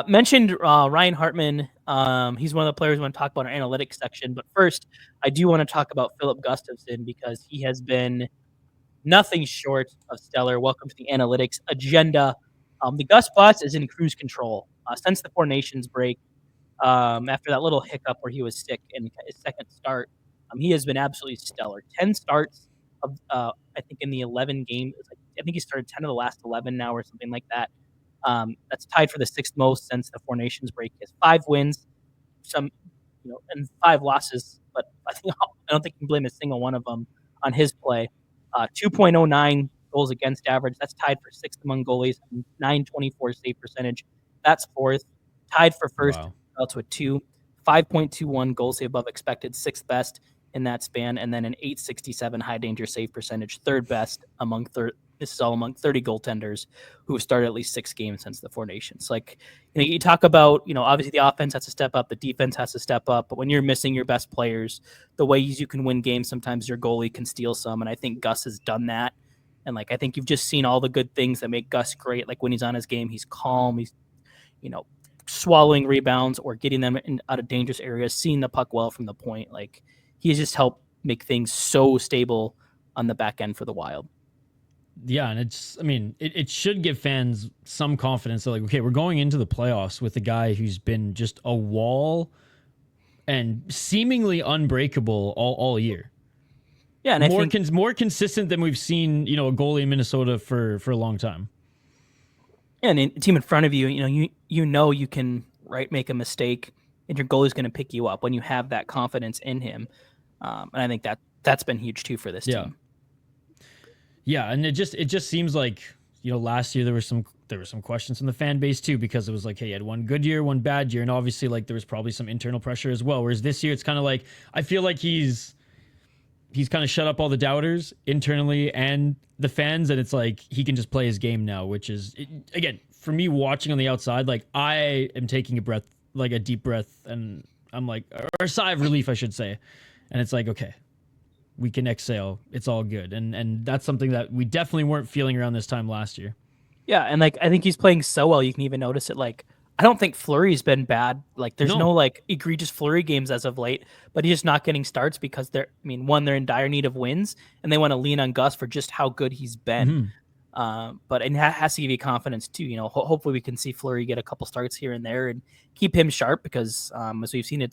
Mentioned Ryan Hartman. He's one of the players we want to talk about in our analytics section. But first, I do want to talk about Filip Gustavsson because he has been nothing short of stellar. Welcome to the analytics agenda. The Gus bus is in cruise control since the Four Nations break. After that little hiccup where he was sick in his second start, he has been absolutely stellar. 10 starts of I think in the 11 games. I think he started 10 of the last 11 now or something like that. That's tied for the sixth most since the Four Nations break. He has 5 wins, and 5 losses. But I don't think you can blame a single one of them on his play. 2.09 goals against average. That's tied for sixth among goalies. 924 save percentage. That's fourth. Tied for first. Wow. That's with 2. 5.21 goals save above expected, sixth best in that span, and then an 867 high danger save percentage, third best among This is all among 30 goaltenders who have started at least 6 games since the Four Nations. You talk about, obviously the offense has to step up, the defense has to step up, but when you're missing your best players, the ways you can win games, sometimes your goalie can steal some, and I think Gus has done that. And I think you've just seen all the good things that make Gus great. Like when he's on his game, he's calm, he's, swallowing rebounds or getting them out of dangerous areas, seeing the puck well from the point. He's just helped make things so stable on the back end for the Wild. Yeah, and it should give fans some confidence that, okay, we're going into the playoffs with a guy who's been just a wall and seemingly unbreakable all year. Yeah, and I think more consistent than we've seen, a goalie in Minnesota for a long time. Yeah, and a team in front of you, you can make a mistake, and your goalie's going to pick you up when you have that confidence in him. And I think that's been huge too for this team. Yeah, and it just seems like last year there were some questions from the fan base too, because it was hey, he had one good year, one bad year, and obviously there was probably some internal pressure as well. Whereas this year it's kind of I feel like he's kind of shut up all the doubters internally and the fans, and it's he can just play his game now, which is, again, for me watching on the outside, I am taking a deep breath, and I'm or a sigh of relief, I should say, and it's okay, we can exhale, it's all good, and that's something that we definitely weren't feeling around this time last year. Yeah, and I think he's playing so well, you can even notice it. I don't think Fleury's been bad. There's no egregious Fleury games as of late, but he's just not getting starts because they're in dire need of wins, and they want to lean on Gus for just how good he's been. Mm-hmm. But it has to give you confidence too. Hopefully we can see Fleury get a couple starts here and there and keep him sharp because, as we've seen,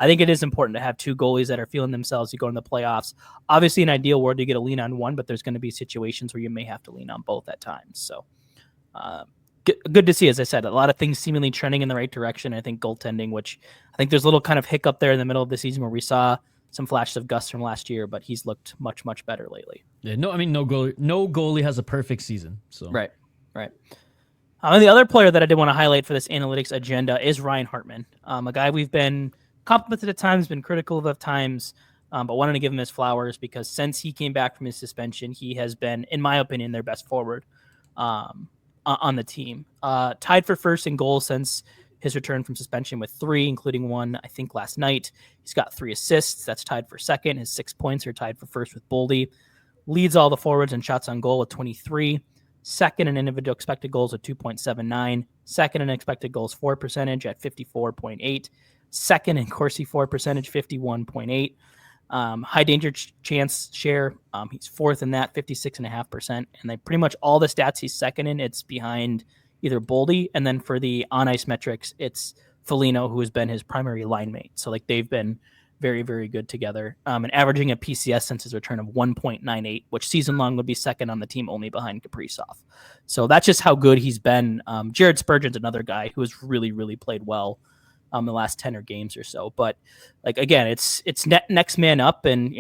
I think it is important to have 2 goalies that are feeling themselves. You go in the playoffs. Obviously, in an ideal world, you get to lean on one, but there's going to be situations where you may have to lean on both at times. So. Good to see, as I said, a lot of things seemingly trending in the right direction. I think goaltending, which I think there's a little kind of hiccup there in the middle of the season where we saw some flashes of Gus from last year, but he's looked much, much better lately. Yeah, no goalie has a perfect season. So Right. And the other player that I did want to highlight for this analytics agenda is Ryan Hartman, a guy we've been complimented at times, been critical of at times, but wanted to give him his flowers because since he came back from his suspension, he has been, in my opinion, their best forward. On the team, tied for first in goals since his return from suspension with 3, including 1, I think, last night. He's got 3 assists. That's tied for second. His 6 points are tied for first with Boldy. Leads all the forwards in shots on goal with 23. Second in individual expected goals with 2.79. Second in expected goals for percentage at 54.8. Second in Corsi for percentage, 51.8. High danger chance share, he's 4th in that, 56.5%, and pretty much all the stats he's second in, it's behind either Boldy, and then for the on-ice metrics, it's Foligno, who has been his primary line mate. So they've been very, very good together, and averaging a PCS since his return of 1.98, which season long would be second on the team, only behind Kaprizov. So that's just how good he's been. Jared Spurgeon's another guy who has really, really played well the last 10 games or so. But again, it's next man up, and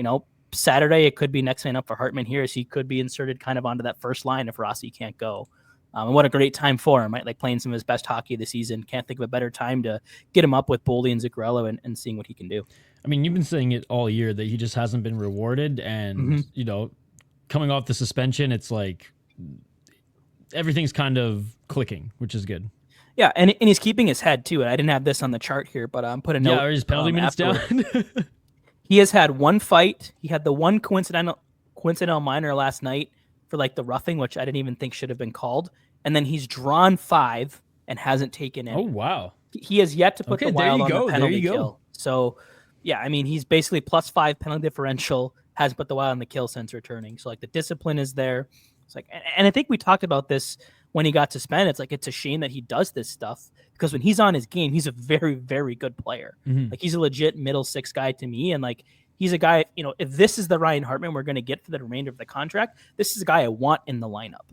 Saturday it could be next man up for Hartman here, as he could be inserted kind of onto that first line if Rossi can't go. And what a great time for him, right? Playing some of his best hockey of the season. Can't think of a better time to get him up with Boldy and Zuccarello and seeing what he can do. You've been saying it all year that he just hasn't been rewarded, and coming off the suspension, it's everything's kind of clicking, which is good. Yeah, and he's keeping his head too. I didn't have this on the chart here, but I'm putting a note. Yeah, his penalty minutes down. He has had 1 fight. He had the 1 coincidental minor last night for the roughing, which I didn't even think should have been called. And then he's drawn 5 and hasn't taken any. Oh, wow. He has yet to put Okay, the there Wild you on go, the there penalty you go. kill. So, yeah, I mean, he's basically +5 penalty differential, hasn't put the Wild on the kill since returning. So, like, the discipline is there. It's like, and I think we talked about this when he got suspended. It's like, it's a shame that he does this stuff because when he's on his game, he's a very, very good player. Mhm. Like, he's a legit middle six guy to me. And, like, he's a guy, you know, if this is the Ryan Hartman we're going to get for the remainder of the contract, this is a guy I want in the lineup.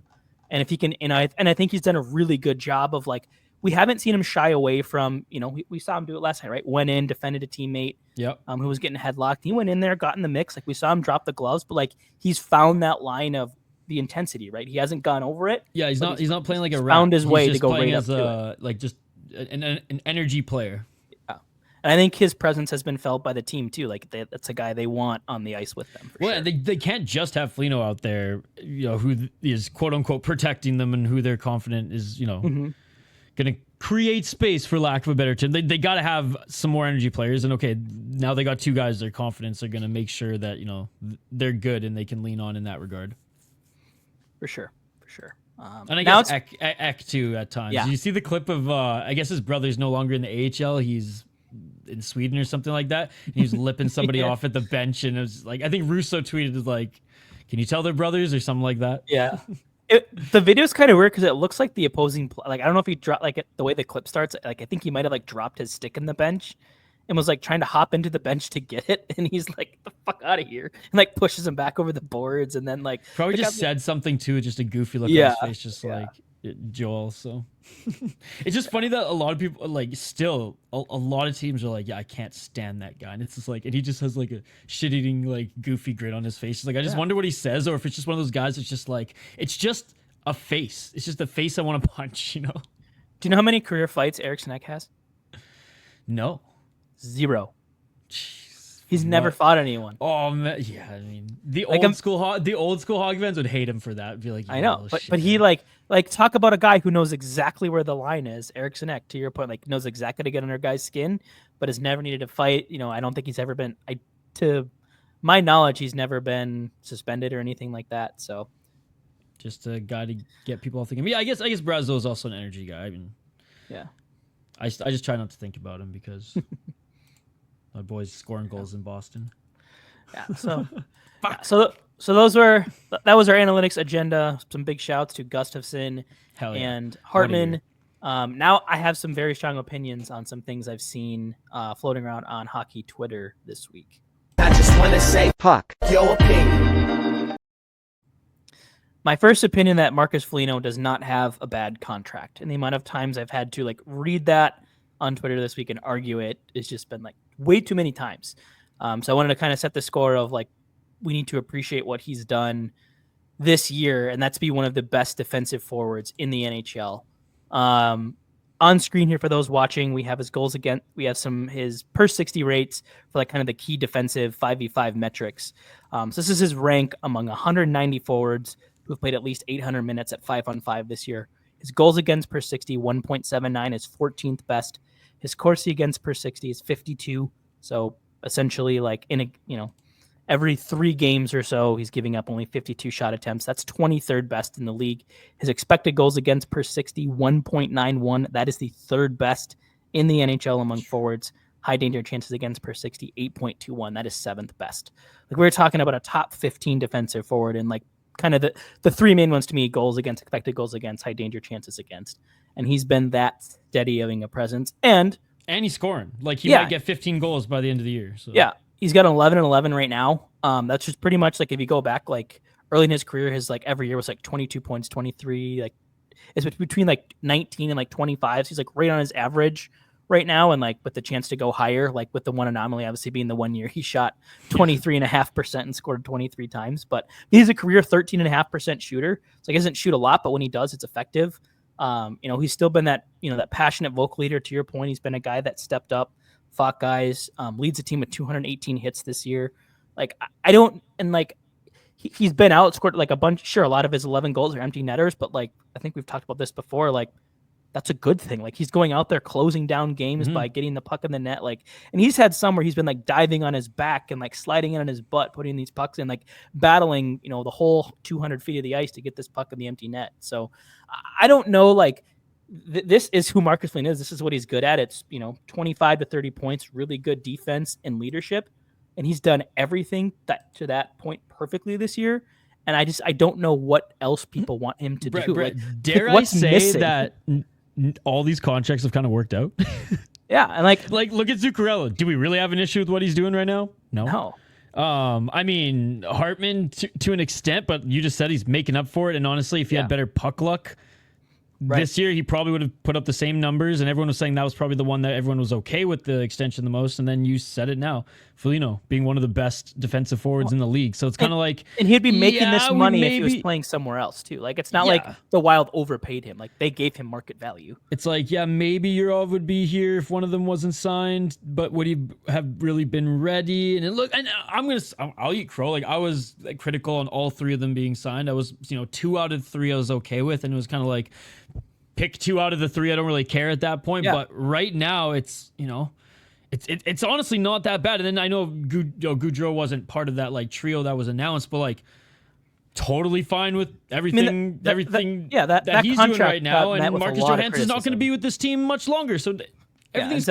And if he can, and I think he's done a really good job of, like, we haven't seen him shy away from, you know, we saw him do it last night, right? Went in, defended a teammate, who was getting headlocked. He went in there, got in the mix. Like, we saw him drop the gloves, but like, he's found that line of the intensity, right? He hasn't gone over it. Yeah, he's not playing like a rat. Found his way to go right up to it. Like just an energy player. Yeah, and I think his presence has been felt by the team too. Like, that's a guy they want on the ice with them. Well, sure. they can't just have Foligno out there, you know, who is quote unquote protecting them and who they're confident is, you know, going to create space, for lack of a better term. They got to have some more energy players. And okay, now they got two guys their confidence are going to make sure that, you know, they're good and they can lean on in that regard. For sure. And I guess Ek too at times. Yeah. You see the clip of, I guess his brother's no longer in the AHL. He's in Sweden or something like that. And he was lipping somebody off at the bench. And it was like, I think Russo tweeted like, can you tell they're brothers or something like that? Yeah. The video's kind of weird because it looks like the opposing, like, I don't know if he dropped, like, the way the clip starts, like, I think he might have like dropped his stick in the bench and was like trying to hop into the bench to get it, and he's like, "The fuck out of here!" and like pushes him back over the boards, and then like probably just said something too, just a goofy look on his face, just like Joel. So it's just funny that a lot of people, like, still a lot of teams are like, yeah, I can't stand that guy, and it's just like, and he just has like a shit-eating like goofy grin on his face. It's like, I just wonder what he says, or if it's just one of those guys that's just like, it's just a face. It's just a face I want to punch, you know? Do you know how many career fights Eriksson Ek has? No. 0. Jeez, he's never fought anyone. Oh man, yeah. I mean, the old school Hog fans would hate him for that. Be like, I know, but he like talk about a guy who knows exactly where the line is. Eriksson Ek, to your point, like, knows exactly to get under a guy's skin, but has never needed to fight. You know, I don't think he's ever been. To my knowledge, he's never been suspended or anything like that. So, just a guy to get people all thinking. Yeah, I guess Brazo is also an energy guy. I mean, yeah. I just try not to think about him because. My boy's scoring goals in Boston. Yeah. So, so that was our analytics agenda. Some big shouts to Gustavsson and Hartman. Now I have some very strong opinions on some things I've seen floating around on hockey Twitter this week. I just want to say, Puck, your opinion. My first opinion that Marcus Foligno does not have a bad contract, and the amount of times I've had to like read that on Twitter this week and argue it has just been like way too many times. So I wanted to kind of set the score of like, we need to appreciate what he's done this year, and that's be one of the best defensive forwards in the NHL. On screen here for those watching, we have his goals against, we have his per 60 rates for like kind of the key defensive 5v5 metrics. So this is his rank among 190 forwards who've played at least 800 minutes at 5-on-5 this year. His goals against per 60, 1.79 is 14th best. His Corsi against per 60 is 52. So essentially, like, every 3 games or so, he's giving up only 52 shot attempts. That's 23rd best in the league. His expected goals against per 60, 1.91. That is the 3rd best in the NHL among forwards. High danger chances against per 60, 8.21. That is 7th best. Like, we're talking about a top 15 defensive forward, and like kind of the 3 main ones to me: goals against, expected goals against, high danger chances against. And he's been that steady having a presence. And he's scoring. Like, he might get 15 goals by the end of the year. So. Yeah. He's got 11-11 right now. That's just pretty much like, if you go back like early in his career, his like every year was like 22 points, 23. Like, it's between like 19 and like 25. So he's like right on his average right now. And like with the chance to go higher, like with the one anomaly obviously being the 1 year he shot 23.5% and scored 23 times. But he's a career 13.5% shooter. So he doesn't shoot a lot, but when he does, it's effective. He's still been that, that passionate vocal leader. To your point, he's been a guy that stepped up, fought guys, leads a team with 218 hits this year. Like, I don't, and like, he's been outscored like a bunch. Sure, a lot of his 11 goals are empty netters, but like, I think we've talked about this before. Like, that's a good thing. Like, he's going out there closing down games by getting the puck in the net. Like, and he's had some where he's been like diving on his back and like sliding in on his butt, putting these pucks in, like battling, the whole 200 feet of the ice to get this puck in the empty net. So I don't know, like, this is who Marcus Foligno is. This is what he's good at. It's 25 to 30 points, really good defense and leadership, and he's done everything to that point perfectly this year. And I don't know what else people want him to do. Brett, dare I say missing? That all these contracts have kind of worked out? Yeah, and like look at Zuccarello. Do we really have an issue with what he's doing right now? No. I mean, Hartman to an extent, but you just said he's making up for it. And honestly, if he had better puck luck this year, he probably would have put up the same numbers. And everyone was saying that was probably the one that everyone was okay with the extension the most. And then you said it now, Foligno being one of the best defensive forwards in the league. So it's kind of like, and he'd be making this money if he was playing somewhere else too. Like it's not like the Wild overpaid him. Like they gave him market value. It's like, maybe Urov would be here if one of them wasn't signed, but would he have really been ready? And I'll eat crow. Like I was critical on all three of them being signed. I was, 2 out of 3 I was okay with, and it was kind of like, pick 2 out of the 3. I don't really care at that point. But right now, it's it's honestly not that bad. And then I know Goudreau wasn't part of that trio that was announced, but totally fine with everything. That he's doing right now. And Marcus Johansson's not going to be with this team much longer. So everything's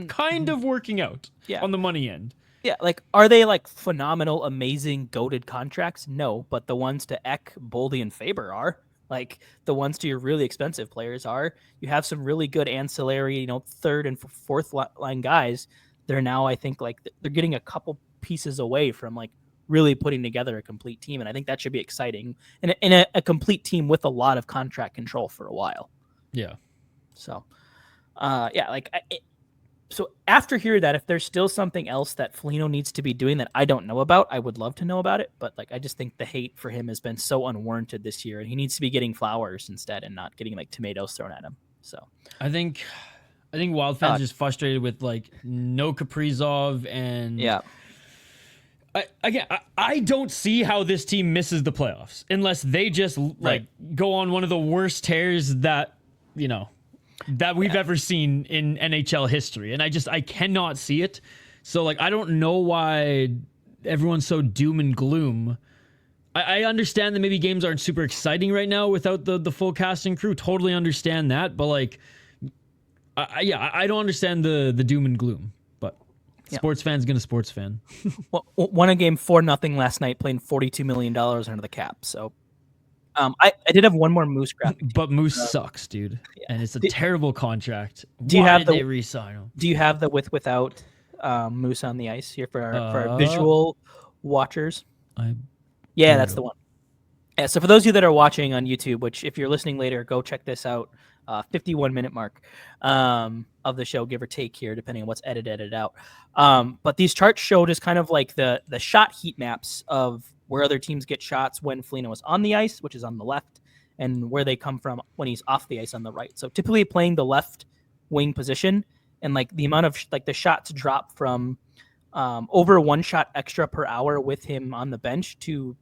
kind of working out on the money end. Yeah, are they phenomenal, amazing, goated contracts? No, but the ones to Ek, Boldy, and Faber are. The ones to your really expensive players are. You have some really good ancillary, third and fourth line guys. They're now, I think, they're getting a couple pieces away from really putting together a complete team, and I think that should be exciting. And a complete team with a lot of contract control for a while. Yeah. So, so after hearing that, if there's still something else that Foligno needs to be doing that I don't know about, I would love to know about it. But I just think the hate for him has been so unwarranted this year, and he needs to be getting flowers instead and not getting tomatoes thrown at him. So I think Wild fans are just frustrated with no Kaprizov and I don't see how this team misses the playoffs unless they just go on one of the worst tears that that we've ever seen in NHL history. And I cannot see it. So I don't know why everyone's so doom and gloom. I understand that maybe games aren't super exciting right now without the full cast and crew. Totally understand that. But I don't understand the doom and gloom. But sports fan's gonna sports fan. Well, won a game 4-0 last night, playing $42 million under the cap. So I did have one more Moose graphic. But Moose sucks, dude. Yeah. And it's a terrible contract. Why did they re-sign him? Do you have the without Moose on the ice here for our visual watchers? That's the one. Yeah, so for those of you that are watching on YouTube, which if you're listening later, go check this out. 51-minute mark of the show, give or take here, depending on what's edited out. But these charts show just kind of the shot heat maps of where other teams get shots when Foligno is on the ice, which is on the left, and where they come from when he's off the ice on the right. So typically playing the left wing position, and the amount of the shots drop from over 1 shot extra per hour with him on the bench to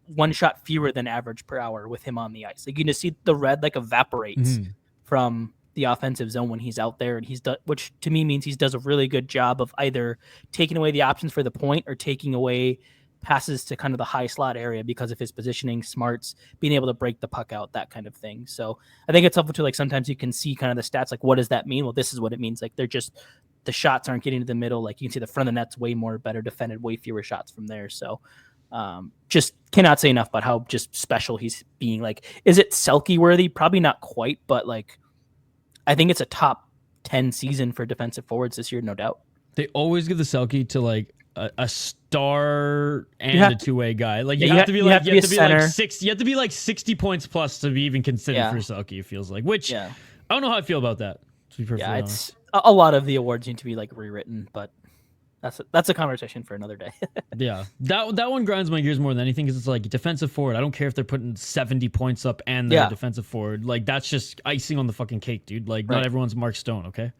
1 shot fewer than average per hour with him on the ice. You can just see the red evaporates from the offensive zone when he's out there, and which to me means he does a really good job of either taking away the options for the point or taking away passes to kind of the high slot area because of his positioning, smarts, being able to break the puck out, that kind of thing. So I think it's helpful to sometimes you can see kind of the stats, what does that mean? Well, this is what it means. They're just, the shots aren't getting to the middle. You can see the front of the net's way more better defended, way fewer shots from there. So just cannot say enough about how just special he's being. Is it Selke worthy? Probably not quite, but I think it's a top 10 season for defensive forwards this year, no doubt. They always give the Selke to a star and a two-way guy. You have to be you have to be 60 points plus to be even considered for Selke, it feels like. Which I don't know how I feel about that, to be perfectly honest. A lot of the awards need to be rewritten, but that's a conversation for another day. Yeah. That one grinds my gears more than anything because it's defensive forward. I don't care if they're putting 70 points up and they're defensive forward. That's just icing on the fucking cake, dude. Not everyone's Mark Stone, okay?